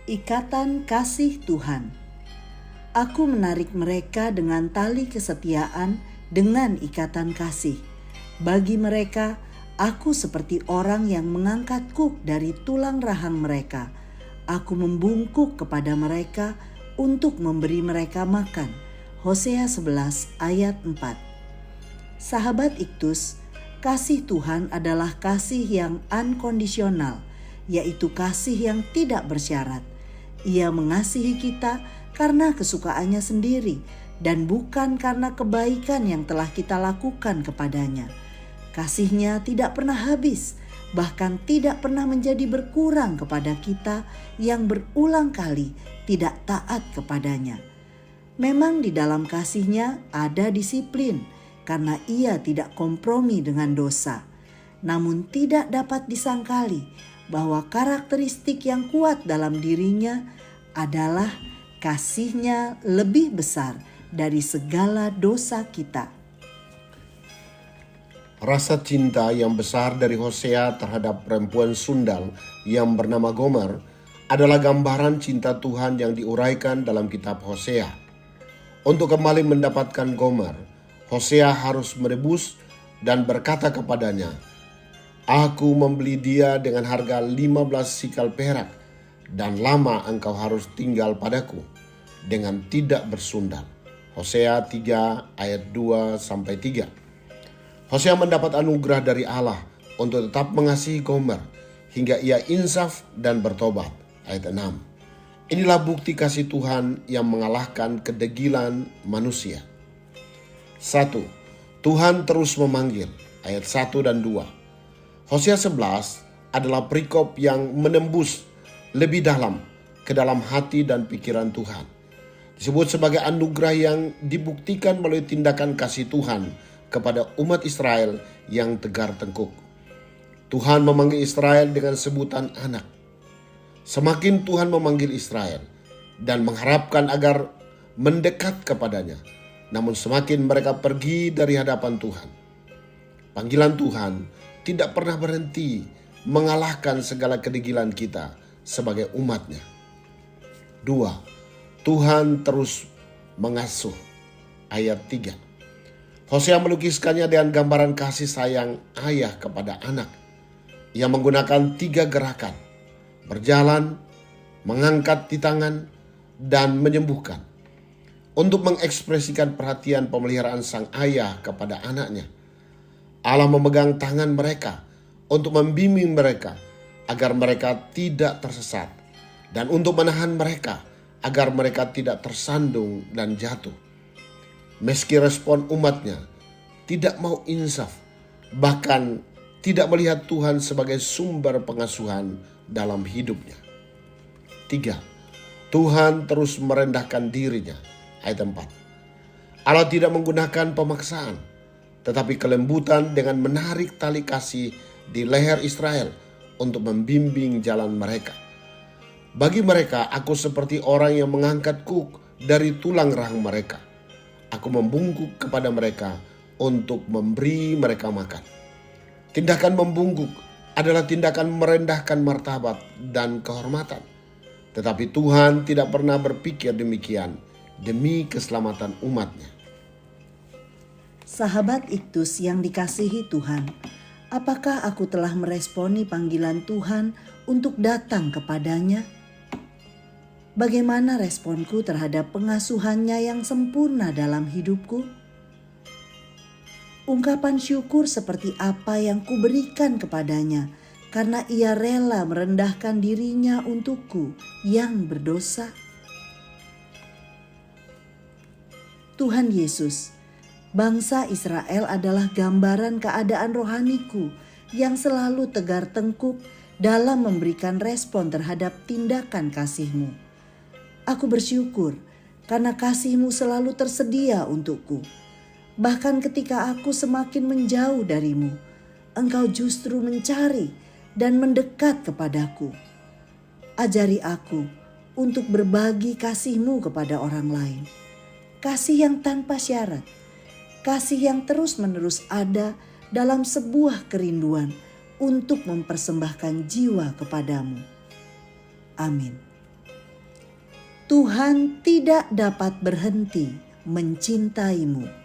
Ikatan kasih Tuhan. Aku menarik mereka dengan tali kesetiaan dengan ikatan kasih. Bagi mereka, aku seperti orang yang mengangkat kuk dari tulang rahang mereka. Aku membungkuk kepada mereka untuk memberi mereka makan. Hosea 11 ayat 4. Sahabat Iktus, kasih Tuhan adalah kasih yang unkondisional, yaitu kasih yang tidak bersyarat. Ia mengasihi kita karena kesukaannya sendiri dan bukan karena kebaikan yang telah kita lakukan kepadanya. Kasihnya tidak pernah habis, bahkan tidak pernah menjadi berkurang kepada kita yang berulang kali tidak taat kepadanya. Memang di dalam kasihnya ada disiplin, karena ia tidak kompromi dengan dosa. Namun tidak dapat disangkali bahwa karakteristik yang kuat dalam dirinya adalah kasihnya lebih besar dari segala dosa kita. Rasa cinta yang besar dari Hosea terhadap perempuan sundal yang bernama Gomer adalah gambaran cinta Tuhan yang diuraikan dalam kitab Hosea. Untuk kembali mendapatkan Gomer, Hosea harus merebus dan berkata kepadanya, "Aku membeli dia dengan harga 15 sikal perak, dan lama engkau harus tinggal padaku dengan tidak bersundal." Hosea 3 ayat 2-3. Hosea mendapat anugerah dari Allah untuk tetap mengasihi Gomer hingga ia insaf dan bertobat. Ayat 6. Inilah bukti kasih Tuhan yang mengalahkan kedegilan manusia. 1. Tuhan terus memanggil. Ayat 1 dan 2. Hosea 11 adalah perikop yang menembus lebih dalam ke dalam hati dan pikiran Tuhan. Disebut sebagai anugerah yang dibuktikan melalui tindakan kasih Tuhan kepada umat Israel yang tegar tengkuk. Tuhan memanggil Israel dengan sebutan anak. Semakin Tuhan memanggil Israel dan mengharapkan agar mendekat kepadanya, namun semakin mereka pergi dari hadapan Tuhan. Panggilan Tuhan tidak pernah berhenti mengalahkan segala kedegilan kita sebagai umatnya. 2. Tuhan terus mengasuh. Ayat 3. Hosea melukiskannya dengan gambaran kasih sayang ayah kepada anak. Ia menggunakan 3 gerakan: berjalan, mengangkat di tangan, dan menyembuhkan, untuk mengekspresikan perhatian pemeliharaan sang ayah kepada anaknya. Allah memegang tangan mereka untuk membimbing mereka agar mereka tidak tersesat, dan untuk menahan mereka agar mereka tidak tersandung dan jatuh. Meski respon umatnya tidak mau insaf, bahkan tidak melihat Tuhan sebagai sumber pengasuhan dalam hidupnya. 3. Tuhan terus merendahkan dirinya. Ayat 4. Allah tidak menggunakan pemaksaan, tetapi kelembutan dengan menarik tali kasih di leher Israel untuk membimbing jalan mereka. Bagi mereka, aku seperti orang yang mengangkat kuk dari tulang rahang mereka. Aku membungkuk kepada mereka untuk memberi mereka makan. Tindakan membungkuk adalah tindakan merendahkan martabat dan kehormatan. Tetapi Tuhan tidak pernah berpikir demikian demi keselamatan umatnya. Sahabat Iktus yang dikasihi Tuhan, apakah aku telah meresponi panggilan Tuhan untuk datang kepadanya? Bagaimana responku terhadap pengasuhannya yang sempurna dalam hidupku? Ungkapan syukur seperti apa yang kuberikan kepadanya karena ia rela merendahkan dirinya untukku yang berdosa? Tuhan Yesus, bangsa Israel adalah gambaran keadaan rohaniku yang selalu tegar tengkuk dalam memberikan respon terhadap tindakan kasih-Mu. Aku bersyukur karena kasih-Mu selalu tersedia untukku. Bahkan ketika aku semakin menjauh dari-Mu, Engkau justru mencari dan mendekat kepadaku. Ajari aku untuk berbagi kasih-Mu kepada orang lain. Kasih yang tanpa syarat, kasih yang terus-menerus ada dalam sebuah kerinduan untuk mempersembahkan jiwa kepadamu. Amin. Tuhan tidak dapat berhenti mencintaimu.